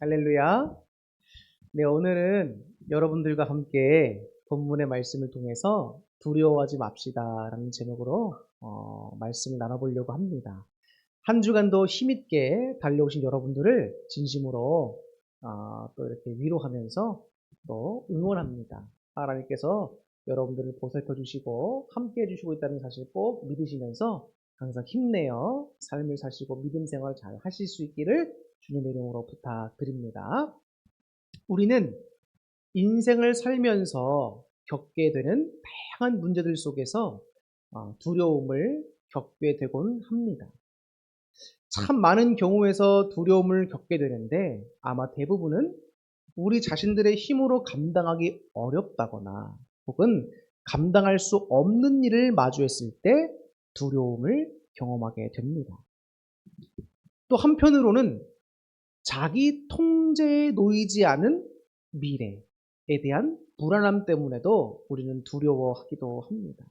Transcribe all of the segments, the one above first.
할렐루야. 네, 오늘은 여러분들과 함께 본문의 말씀을 통해서 두려워하지 맙시다라는 제목으로 말씀을 나눠보려고 합니다. 한 주간도 힘있게 달려오신 여러분들을 진심으로 또 이렇게 위로하면서 또 응원합니다. 하나님께서 여러분들을 보살펴 주시고 함께 해주시고 있다는 사실 꼭 믿으시면서 항상 힘내어 삶을 사시고 믿음 생활 잘 하실 수 있기를 주님의 이름으로 부탁드립니다. 우리는 인생을 살면서 겪게 되는 다양한 문제들 속에서 두려움을 겪게 되곤 합니다. 참 많은 경우에서 두려움을 겪게 되는데 아마 대부분은 우리 자신들의 힘으로 감당하기 어렵다거나 혹은 감당할 수 없는 일을 마주했을 때 두려움을 경험하게 됩니다. 또 한편으로는 자기 통제에 놓이지 않은 미래에 대한 불안함 때문에도 우리는 두려워하기도 합니다.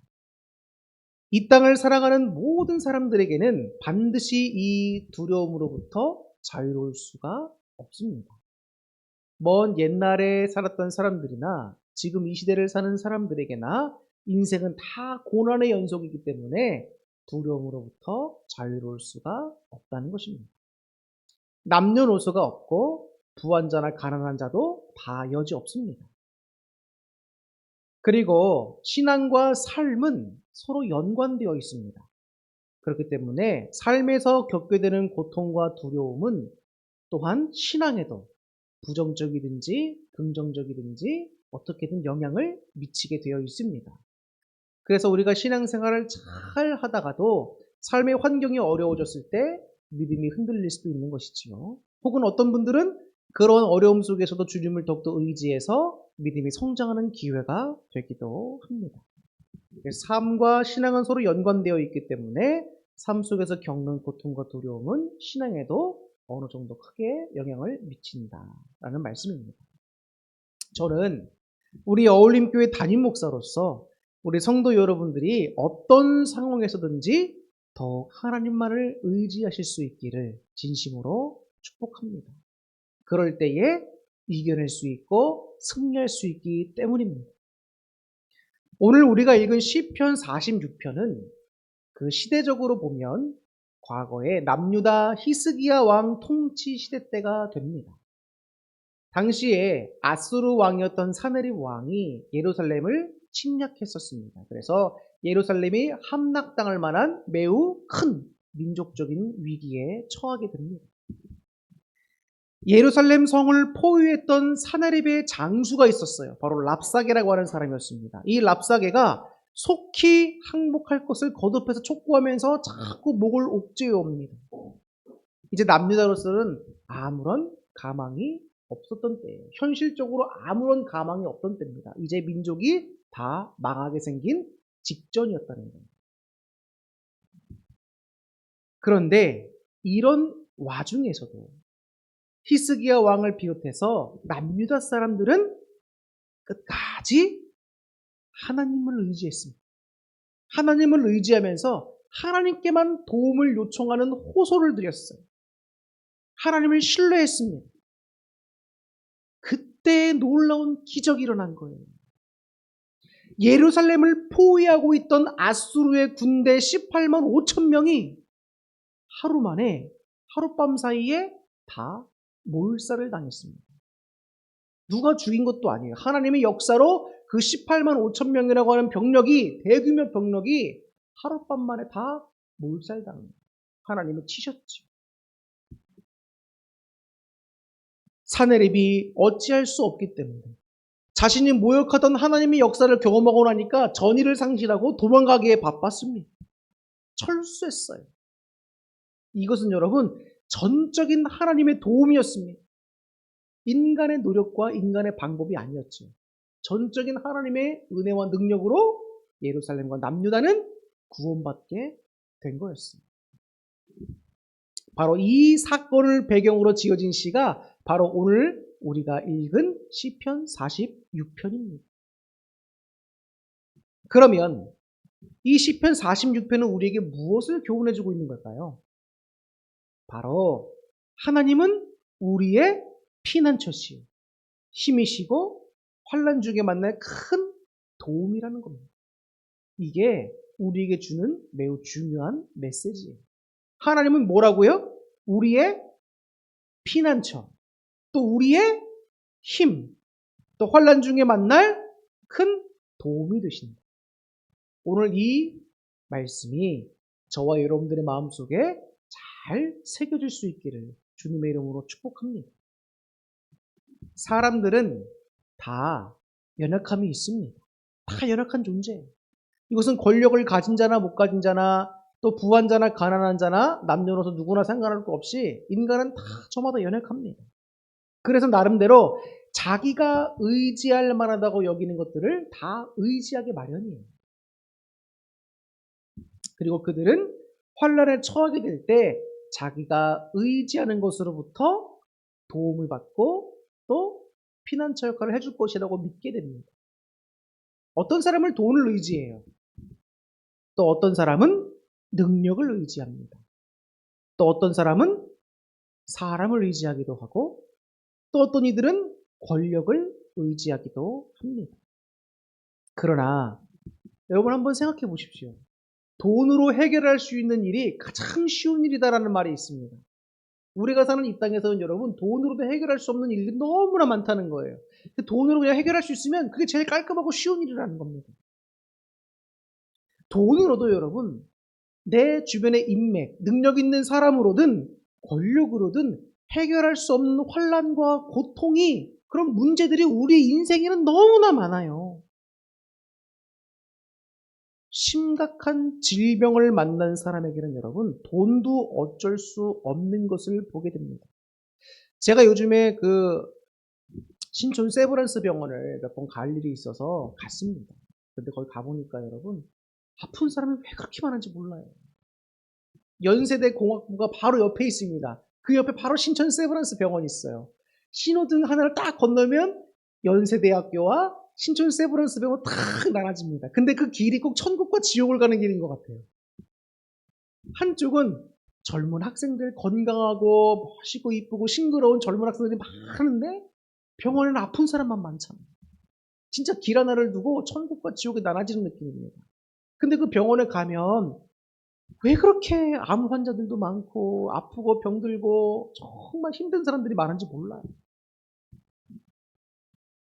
이 땅을 살아가는 모든 사람들에게는 반드시 이 두려움으로부터 자유로울 수가 없습니다. 먼 옛날에 살았던 사람들이나 지금 이 시대를 사는 사람들에게나 인생은 다 고난의 연속이기 때문에 두려움으로부터 자유로울 수가 없다는 것입니다. 남녀노소가 없고 부한자나 가난한 자도 다 여지없습니다. 그리고 신앙과 삶은 서로 연관되어 있습니다. 그렇기 때문에 삶에서 겪게 되는 고통과 두려움은 또한 신앙에도 부정적이든지 긍정적이든지 어떻게든 영향을 미치게 되어 있습니다. 그래서 우리가 신앙생활을 잘 하다가도 삶의 환경이 어려워졌을 때 믿음이 흔들릴 수도 있는 것이지요. 혹은 어떤 분들은 그런 어려움 속에서도 주님을 더욱더 의지해서 믿음이 성장하는 기회가 되기도 합니다. 삶과 신앙은 서로 연관되어 있기 때문에 삶 속에서 겪는 고통과 두려움은 신앙에도 어느 정도 크게 영향을 미친다라는 말씀입니다. 저는 우리 어울림교회 담임 목사로서 우리 성도 여러분들이 어떤 상황에서든지 더욱 하나님만을 의지하실 수 있기를 진심으로 축복합니다. 그럴 때에 이겨낼 수 있고 승리할 수 있기 때문입니다. 오늘 우리가 읽은 시편 46편은 그 시대적으로 보면 과거에 남유다 히스기야 왕 통치 시대 때가 됩니다. 당시에 아수르 왕이었던 사네립 왕이 예루살렘을 침략했었습니다. 그래서 예루살렘이 함락당할 만한 매우 큰 민족적인 위기에 처하게 됩니다. 예루살렘 성을 포위했던 사네립의 장수가 있었어요. 바로 랍사게라고 하는 사람이었습니다. 이 랍사게가 속히 항복할 것을 거듭해서 촉구하면서 자꾸 목을 옥죄어 옵니다. 이제 남유다로서는 아무런 가망이 없었던 때예요. 현실적으로 아무런 가망이 없던 때입니다. 이제 민족이 다 망하게 생긴 직전이었다는 거예요. 그런데 이런 와중에서도 히스기야 왕을 비롯해서 남유다 사람들은 끝까지 하나님을 의지했습니다. 하나님을 의지하면서 하나님께만 도움을 요청하는 호소를 드렸어요. 하나님을 신뢰했습니다. 그때 놀라운 기적이 일어난 거예요. 예루살렘을 포위하고 있던 아수르의 군대 18만 5천 명이 하루 만에 하룻밤 사이에 다 몰살을 당했습니다. 누가 죽인 것도 아니에요. 하나님의 역사로 그 18만 5천 명이라고 하는 병력이, 대규모 병력이 하룻밤 만에 다 몰살당합니다. 하나님을 치셨죠. 사네립이 어찌할 수 없기 때문에 자신이 모욕하던 하나님의 역사를 경험하고 나니까 전의를 상실하고 도망가기에 바빴습니다. 철수했어요. 이것은 여러분 전적인 하나님의 도움이었습니다. 인간의 노력과 인간의 방법이 아니었죠. 전적인 하나님의 은혜와 능력으로 예루살렘과 남유다는 구원받게 된 거였습니다. 바로 이 사건을 배경으로 지어진 시가 바로 오늘 우리가 읽은 시편 46편입니다. 그러면 이 시편 46편은 우리에게 무엇을 교훈해주고 있는 걸까요? 바로 하나님은 우리의 피난처시요 힘이시고 환난 중에 만날 큰 도움이라는 겁니다. 이게 우리에게 주는 매우 중요한 메시지예요. 하나님은 뭐라고요? 우리의 피난처, 또 우리의 힘, 또 환난 중에 만날 큰 도움이 되신다. 오늘 이 말씀이 저와 여러분들의 마음속에 잘 새겨질 수 있기를 주님의 이름으로 축복합니다. 사람들은 다 연약함이 있습니다. 다 연약한 존재예요. 이것은 권력을 가진 자나 못 가진 자나 또 부한 자나 가난한 자나 남녀노소 누구나 상관할 것 없이 인간은 다 저마다 연약합니다. 그래서 나름대로 자기가 의지할 만하다고 여기는 것들을 다 의지하게 마련이에요. 그리고 그들은 환난에 처하게 될 때 자기가 의지하는 것으로부터 도움을 받고 또 피난처 역할을 해줄 것이라고 믿게 됩니다. 어떤 사람은 돈을 의지해요. 또 어떤 사람은 능력을 의지합니다. 또 어떤 사람은 사람을 의지하기도 하고 또 어떤 이들은 권력을 의지하기도 합니다. 그러나 여러분 한번 생각해 보십시오. 돈으로 해결할 수 있는 일이 가장 쉬운 일이다라는 말이 있습니다. 우리가 사는 이 땅에서는 여러분 돈으로도 해결할 수 없는 일들이 너무나 많다는 거예요. 돈으로 그냥 해결할 수 있으면 그게 제일 깔끔하고 쉬운 일이라는 겁니다. 돈으로도 여러분 내 주변의 인맥, 능력 있는 사람으로든 권력으로든 해결할 수 없는 환난과 고통이 그런 문제들이 우리 인생에는 너무나 많아요. 심각한 질병을 만난 사람에게는 여러분 돈도 어쩔 수 없는 것을 보게 됩니다. 제가 요즘에 그 신촌 세브란스 병원을 몇 번 갈 일이 있어서 갔습니다. 근데 거기 가보니까 여러분 아픈 사람이 왜 그렇게 많은지 몰라요. 연세대 공학부가 바로 옆에 있습니다. 그 옆에 바로 신촌 세브란스 병원이 있어요. 신호등 하나를 딱 건너면 연세대학교와 신촌 세브란스 병원 딱 나눠집니다. 근데 그 길이 꼭 천국과 지옥을 가는 길인 것 같아요. 한쪽은 젊은 학생들, 건강하고 멋있고 이쁘고 싱그러운 젊은 학생들이 많은데 병원에는 아픈 사람만 많잖아요. 진짜 길 하나를 두고 천국과 지옥이 나눠지는 느낌입니다. 근데 그 병원에 가면 왜 그렇게 암 환자들도 많고 아프고 병들고 정말 힘든 사람들이 많은지 몰라요.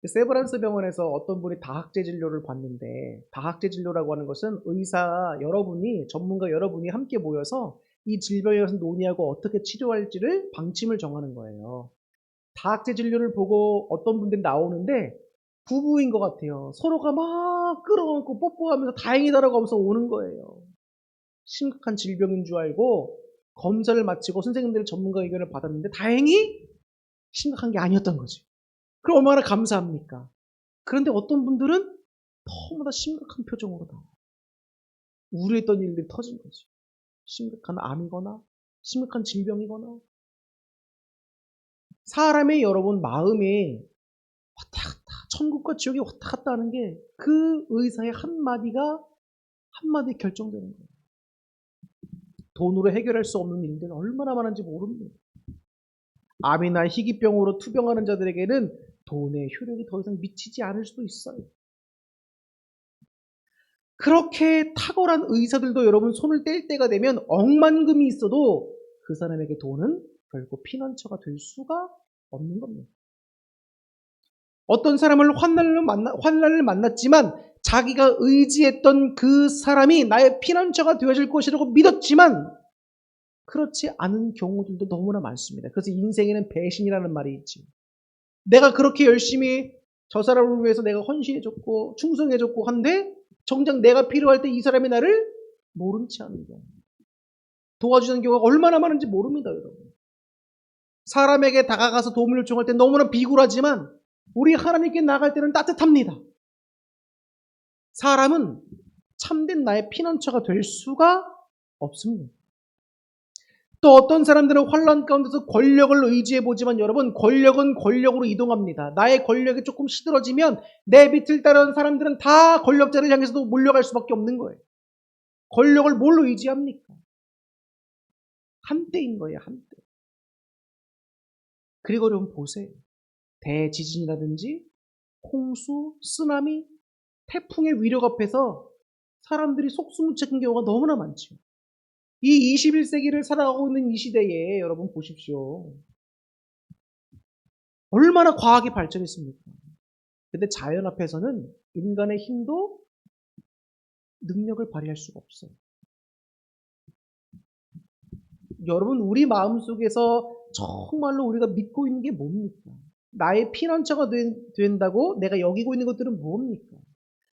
세브란스 병원에서 어떤 분이 다학제 진료를 받는데, 다학제 진료라고 하는 것은 의사 여러분이, 전문가 여러분이 함께 모여서 이 질병에 대해서 논의하고 어떻게 치료할지를 방침을 정하는 거예요. 다학제 진료를 보고 어떤 분들이 나오는데 부부인 것 같아요. 서로가 막 끌어안고 뽀뽀하면서 다행이다라고 하면서 오는 거예요. 심각한 질병인 줄 알고 검사를 마치고 선생님들의 전문가 의견을 받았는데 다행히 심각한 게 아니었던 거지. 그럼 얼마나 감사합니까? 그런데 어떤 분들은 너무나 심각한 표정으로 나와요. 우려했던 일들이 터진 거지. 심각한 암이거나 심각한 질병이거나. 사람의 여러분 마음이 왔다 갔다 천국과 지옥이 왔다 갔다 하는 게 그 의사의 한마디 결정되는 거예요. 돈으로 해결할 수 없는 일들은 얼마나 많은지 모릅니다. 암이나 희귀병으로 투병하는 자들에게는 돈의 효력이 더 이상 미치지 않을 수도 있어요. 그렇게 탁월한 의사들도 여러분 손을 뗄 때가 되면 억만금이 있어도 그 사람에게 돈은 결국 피난처가 될 수가 없는 겁니다. 어떤 사람을 환난을 만났지만 자기가 의지했던 그 사람이 나의 피난처가 되어줄 것이라고 믿었지만 그렇지 않은 경우들도 너무나 많습니다. 그래서 인생에는 배신이라는 말이 있지. 내가 그렇게 열심히 저 사람을 위해서 내가 헌신해줬고 충성해줬고 한데 정작 내가 필요할 때 이 사람이 나를 모른 채 하는 경우. 도와주는 경우가 얼마나 많은지 모릅니다, 여러분. 사람에게 다가가서 도움을 요청할 때 너무나 비굴하지만 우리 하나님께 나갈 때는 따뜻합니다. 사람은 참된 나의 피난처가 될 수가 없습니다. 또 어떤 사람들은 환난 가운데서 권력을 의지해보지만 여러분 권력은 권력으로 이동합니다. 나의 권력이 조금 시들어지면 내 밑을 따르는 사람들은 다 권력자를 향해서도 몰려갈 수밖에 없는 거예요. 권력을 뭘로 의지합니까? 한때인 거예요. 한때. 그리고 여러분 보세요. 대지진이라든지 홍수, 쓰나미, 태풍의 위력 앞에서 사람들이 속수무책인 경우가 너무나 많죠. 이 21세기를 살아가고 있는 이 시대에 여러분 보십시오. 얼마나 과학이 발전했습니까? 근데 자연 앞에서는 인간의 힘도 능력을 발휘할 수가 없어요. 여러분, 우리 마음속에서 정말로 우리가 믿고 있는 게 뭡니까? 나의 피난처가 된다고 내가 여기고 있는 것들은 뭡니까?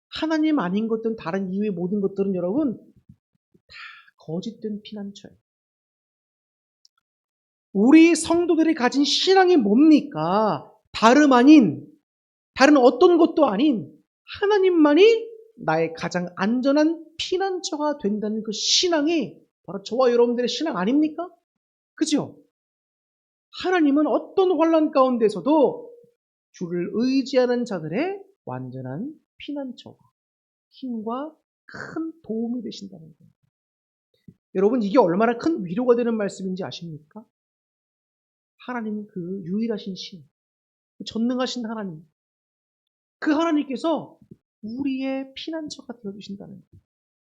하나님 아닌 것들은, 다른 이유의 모든 것들은 여러분 다 거짓된 피난처예요. 우리 성도들이 가진 신앙이 뭡니까? 다른 어떤 것도 아닌 하나님만이 나의 가장 안전한 피난처가 된다는 그 신앙이 바로 저와 여러분들의 신앙 아닙니까? 그죠? 하나님은 어떤 환난 가운데서도 주를 의지하는 자들의 완전한 피난처와 힘과 큰 도움이 되신다는 거예요. 여러분, 이게 얼마나 큰 위로가 되는 말씀인지 아십니까? 하나님 그 유일하신 신, 전능하신 하나님, 그 하나님께서 우리의 피난처가 되어주신다는 거예요.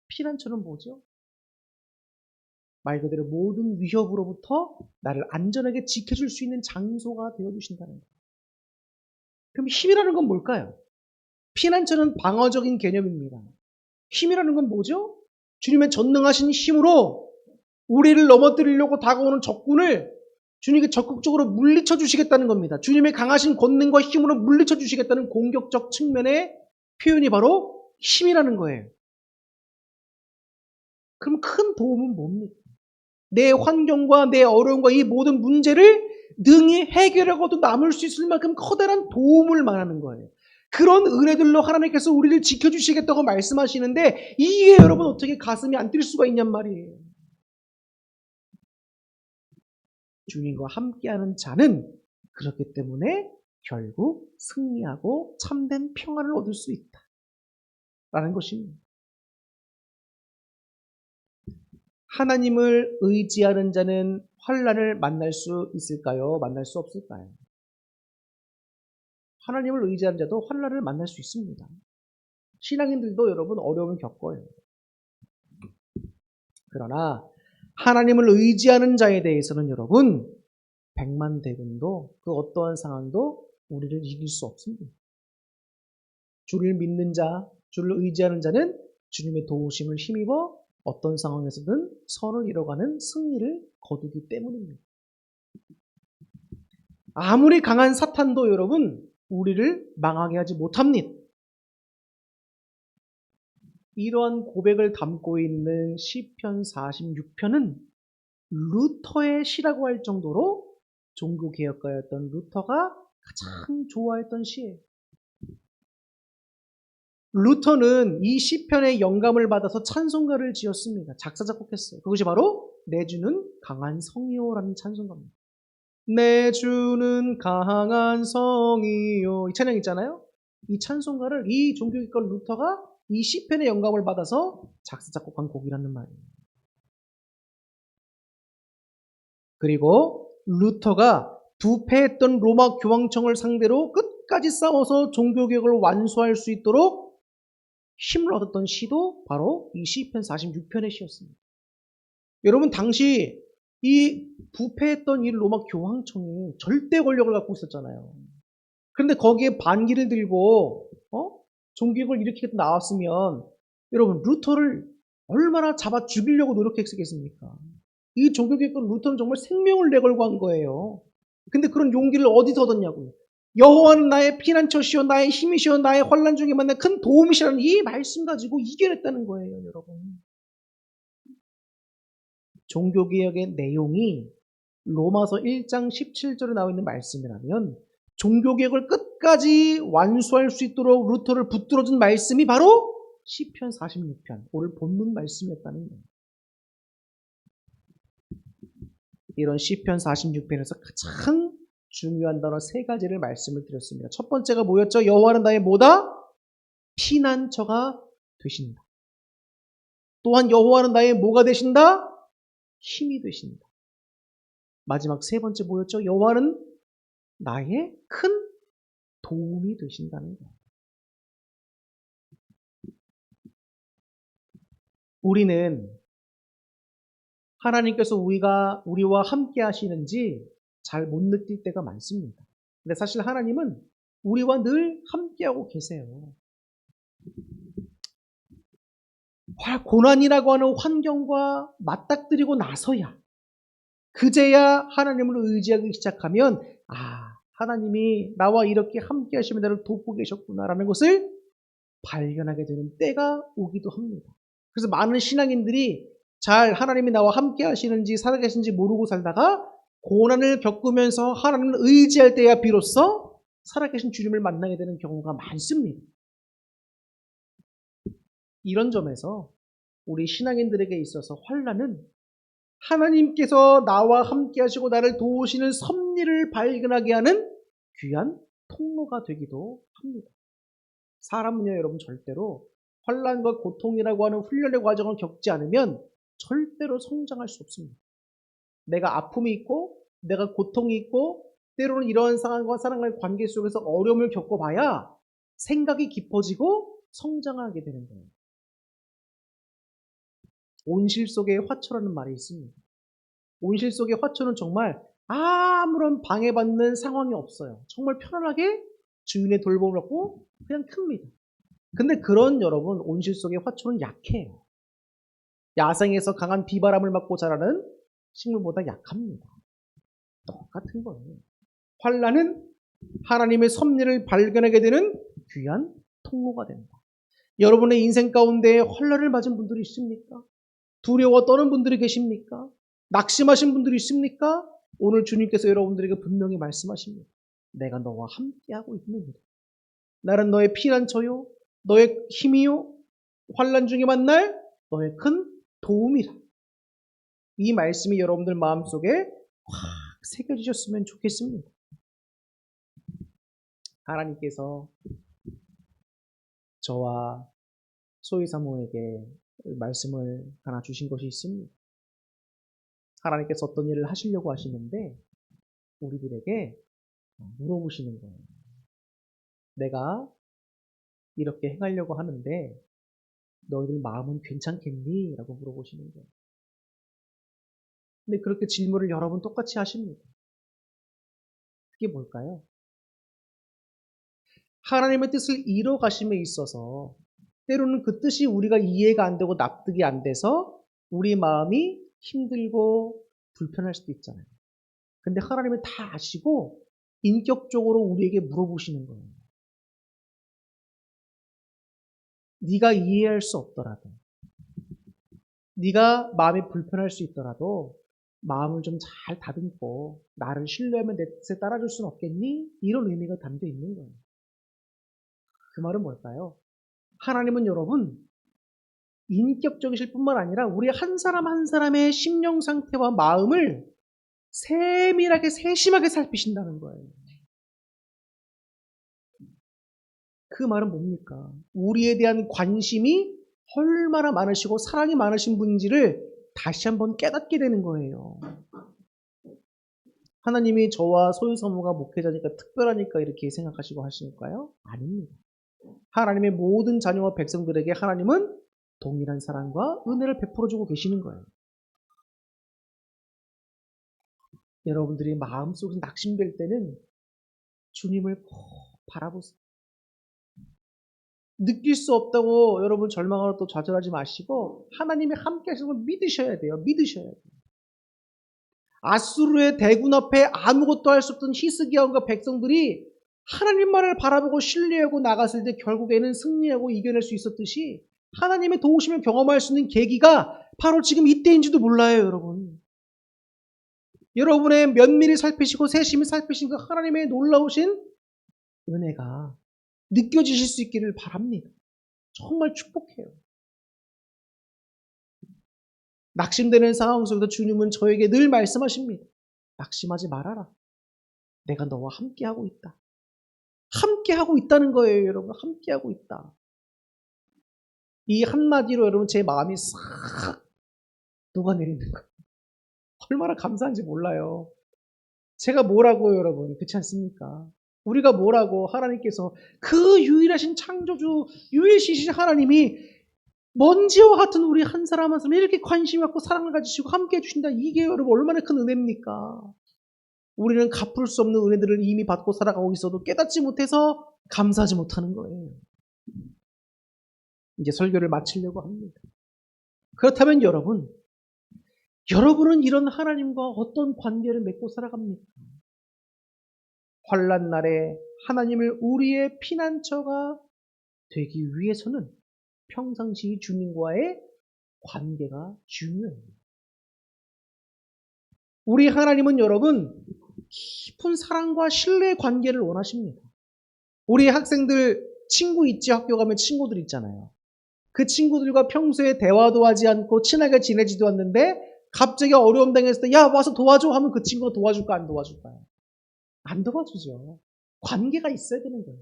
피난처는 뭐죠? 말 그대로 모든 위협으로부터 나를 안전하게 지켜줄 수 있는 장소가 되어주신다는 거예요. 그럼 힘이라는 건 뭘까요? 피난처는 방어적인 개념입니다. 힘이라는 건 뭐죠? 주님의 전능하신 힘으로 우리를 넘어뜨리려고 다가오는 적군을 주님께 적극적으로 물리쳐 주시겠다는 겁니다. 주님의 강하신 권능과 힘으로 물리쳐 주시겠다는 공격적 측면의 표현이 바로 힘이라는 거예요. 그럼 큰 도움은 뭡니까? 내 환경과 내 어려움과 이 모든 문제를 능히 해결하고도 남을 수 있을 만큼 커다란 도움을 말하는 거예요. 그런 은혜들로 하나님께서 우리를 지켜주시겠다고 말씀하시는데 이게 여러분 어떻게 가슴이 안 뛸 수가 있냔 말이에요. 주님과 함께하는 자는 그렇기 때문에 결국 승리하고 참된 평안을 얻을 수 있다. 라는 것입니다. 하나님을 의지하는 자는 환난을 만날 수 있을까요? 만날 수 없을까요? 하나님을 의지하는 자도 환난을 만날 수 있습니다. 신앙인들도 여러분 어려움을 겪어요. 그러나 하나님을 의지하는 자에 대해서는 여러분 백만대군도 그 어떠한 상황도 우리를 이길 수 없습니다. 주를 믿는 자, 주를 의지하는 자는 주님의 도우심을 힘입어 어떤 상황에서든 선을 이뤄가는 승리를 거두기 때문입니다. 아무리 강한 사탄도 여러분 우리를 망하게 하지 못합니다. 이러한 고백을 담고 있는 시편 46편은 루터의 시라고 할 정도로 종교개혁가였던 루터가 가장 좋아했던 시예요. 루터는 이 시편의 영감을 받아서 찬송가를 지었습니다. 작사 작곡했어요. 그것이 바로 내 주는 강한 성이요라는 찬송가입니다. 내 주는 강한 성이요, 이 찬양 있잖아요. 이 찬송가를 이 종교개혁가 루터가 이 시편의 영감을 받아서 작사 작곡한 곡이라는 말이에요. 그리고 루터가 부패했던 로마 교황청을 상대로 끝까지 싸워서 종교개혁을 완수할 수 있도록 힘을 얻었던 시도 바로 이 시편 46편의 시였습니다. 여러분, 당시 이 부패했던 이 로마 교황청이 절대 권력을 갖고 있었잖아요. 그런데 거기에 반기를 들고 종교개혁을 일으키겠다 나왔으면 여러분 루터를 얼마나 잡아 죽이려고 노력했겠습니까? 이 종교개혁은 루터는 정말 생명을 내걸고 한 거예요. 근데 그런 용기를 어디서 얻었냐고요. 여호와는 나의 피난처시오, 나의 힘이시오, 나의 환난 중에 만난 큰 도움이시라는 이 말씀 가지고 이겨냈다는 거예요, 여러분. 종교개혁의 내용이 로마서 1장 17절에 나와 있는 말씀이라면 종교개혁을 끝까지 완수할 수 있도록 루터를 붙들어준 말씀이 바로 시편 46편, 오늘 본문 말씀이었다는 거예요. 이런 시편 46편에서 가장 중요한 단어 세 가지를 말씀을 드렸습니다. 첫 번째가 뭐였죠? 여호와는 나의 뭐다? 피난처가 되신다. 또한 여호와는 나의 뭐가 되신다? 힘이 되신다. 마지막 세 번째 뭐였죠? 여호와는 나의 큰 도움이 되신다는 거예요. 우리는 하나님께서 우리와 함께 하시는지 잘 못 느낄 때가 많습니다. 근데 사실 하나님은 우리와 늘 함께하고 계세요. 고난이라고 하는 환경과 맞닥뜨리고 나서야, 그제야 하나님을 의지하기 시작하면, 하나님이 나와 이렇게 함께 하시면 나를 돕고 계셨구나라는 것을 발견하게 되는 때가 오기도 합니다. 그래서 많은 신앙인들이 잘 하나님이 나와 함께 하시는지 살아계신지 모르고 살다가 고난을 겪으면서 하나님을 의지할 때야 비로소 살아계신 주님을 만나게 되는 경우가 많습니다. 이런 점에서 우리 신앙인들에게 있어서 환난은 하나님께서 나와 함께 하시고 나를 도우시는 섭리를 발견하게 하는 귀한 통로가 되기도 합니다. 사람은요, 여러분, 절대로 환난과 고통이라고 하는 훈련의 과정을 겪지 않으면 절대로 성장할 수 없습니다. 내가 아픔이 있고 내가 고통이 있고 때로는 이러한 상황과 사람과의 관계 속에서 어려움을 겪어봐야 생각이 깊어지고 성장하게 되는 거예요. 온실 속의 화초라는 말이 있습니다. 온실 속의 화초는 정말 아무런 방해받는 상황이 없어요. 정말 편안하게 주인의 돌봄을 받고 그냥 큽니다. 근데 그런 여러분, 온실 속의 화초는 약해요. 야생에서 강한 비바람을 맞고 자라는 식물보다 약합니다. 똑같은 거예요. 환난은 하나님의 섭리를 발견하게 되는 귀한 통로가 된다. 여러분의 인생 가운데 환난을 맞은 분들이 있습니까? 두려워 떠는 분들이 계십니까? 낙심하신 분들이 있습니까? 오늘 주님께서 여러분들에게 분명히 말씀하십니다. 내가 너와 함께하고 있느니라. 나는 너의 피난처요, 너의 힘이요, 환난 중에 만날 너의 큰 도움이라. 이 말씀이 여러분들 마음속에 확 새겨지셨으면 좋겠습니다. 하나님께서 저와 소희사모에게 말씀을 하나 주신 것이 있습니다. 하나님께서 어떤 일을 하시려고 하시는데 우리들에게 물어보시는 거예요. 내가 이렇게 행하려고 하는데 너희들 마음은 괜찮겠니? 라고 물어보시는 거예요. 근데 그렇게 질문을 여러 번 똑같이 하십니다. 그게 뭘까요? 하나님의 뜻을 이뤄가심에 있어서 때로는 그 뜻이 우리가 이해가 안 되고 납득이 안 돼서 우리 마음이 힘들고 불편할 수도 있잖아요. 근데 하나님은 다 아시고 인격적으로 우리에게 물어보시는 거예요. 네가 이해할 수 없더라도, 네가 마음이 불편할 수 있더라도 마음을 좀 잘 다듬고 나를 신뢰하면 내 뜻에 따라줄 수는 없겠니? 이런 의미가 담겨 있는 거예요. 그 말은 뭘까요? 하나님은 여러분 인격적이실 뿐만 아니라 우리 한 사람 한 사람의 심령 상태와 마음을 세밀하게 세심하게 살피신다는 거예요. 그 말은 뭡니까? 우리에 대한 관심이 얼마나 많으시고 사랑이 많으신 분인지를 다시 한번 깨닫게 되는 거예요. 하나님이 저와 소유사모가 목회자니까 특별하니까 이렇게 생각하시고 하시니까요? 아닙니다. 하나님의 모든 자녀와 백성들에게 하나님은 동일한 사랑과 은혜를 베풀어주고 계시는 거예요. 여러분들이 마음속에서 낙심될 때는 주님을 꼭 바라보세요. 느낄 수 없다고 여러분 절망하고 또 좌절하지 마시고 하나님이 함께 하시는 걸 믿으셔야 돼요. 믿으셔야 돼요. 아수르의 대군 앞에 아무것도 할 수 없던 히스기야와 백성들이 하나님만을 바라보고 신뢰하고 나갔을 때 결국에는 승리하고 이겨낼 수 있었듯이 하나님의 도우심을 경험할 수 있는 계기가 바로 지금 이때인지도 몰라요, 여러분. 여러분의 면밀히 살피시고 세심히 살피신 그 하나님의 놀라우신 은혜가 느껴지실 수 있기를 바랍니다. 정말 축복해요. 낙심되는 상황 속에서 주님은 저에게 늘 말씀하십니다. 낙심하지 말아라. 내가 너와 함께하고 있다. 함께하고 있다는 거예요, 여러분. 함께하고 있다. 이 한마디로 여러분 제 마음이 싹 녹아내리는 거예요. 얼마나 감사한지 몰라요. 제가 뭐라고요, 여러분. 그렇지 않습니까? 우리가 뭐라고 하나님께서 그 유일하신 창조주 유일시신 하나님이 먼지와 같은 우리 한 사람 한 사람 이렇게 관심 갖고 사랑을 가지시고 함께 해주신다. 이게 여러분 얼마나 큰 은혜입니까? 우리는 갚을 수 없는 은혜들을 이미 받고 살아가고 있어도 깨닫지 못해서 감사하지 못하는 거예요. 이제 설교를 마치려고 합니다. 그렇다면 여러분은 이런 하나님과 어떤 관계를 맺고 살아갑니까? 환난 날에 하나님을 우리의 피난처가 되기 위해서는 평상시 주님과의 관계가 중요해요. 우리 하나님은 여러분 깊은 사랑과 신뢰의 관계를 원하십니다. 우리 학생들 친구 있지? 학교 가면 친구들 있잖아요. 그 친구들과 평소에 대화도 하지 않고 친하게 지내지도 않는데 갑자기 어려움 당했을 때 야 와서 도와줘 하면 그 친구가 도와줄까 안 도와줄까요? 안 도와주죠. 관계가 있어야 되는 거예요.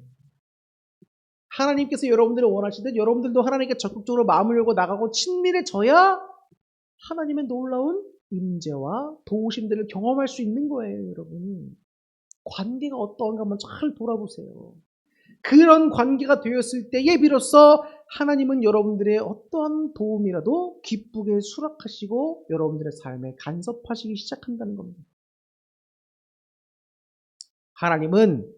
하나님께서 여러분들을 원하시듯 여러분들도 하나님께 적극적으로 마음을 열고 나가고 친밀해져야 하나님의 놀라운 임재와 도우심들을 경험할 수 있는 거예요, 여러분. 관계가 어떠한가 한번 잘 돌아보세요. 그런 관계가 되었을 때에 비로소 하나님은 여러분들의 어떠한 도움이라도 기쁘게 수락하시고 여러분들의 삶에 간섭하시기 시작한다는 겁니다. 하나님은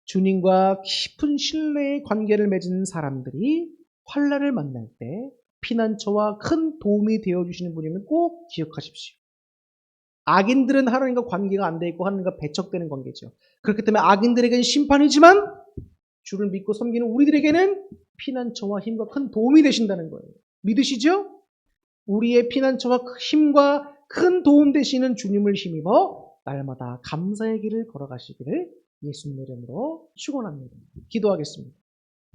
주님과 깊은 신뢰의 관계를 맺은 사람들이 환난을 만날 때 피난처와 큰 도움이 되어주시는 분임을 꼭 기억하십시오. 악인들은 하나님과 관계가 안 돼 있고 하나님과 배척되는 관계죠. 그렇기 때문에 악인들에게는 심판이지만 주를 믿고 섬기는 우리들에게는 피난처와 힘과 큰 도움이 되신다는 거예요. 믿으시죠? 우리의 피난처와 힘과 큰 도움 되시는 주님을 힘입어 날마다 감사의 길을 걸어가시기를 예수님의 이름으로 축원합니다. 기도하겠습니다.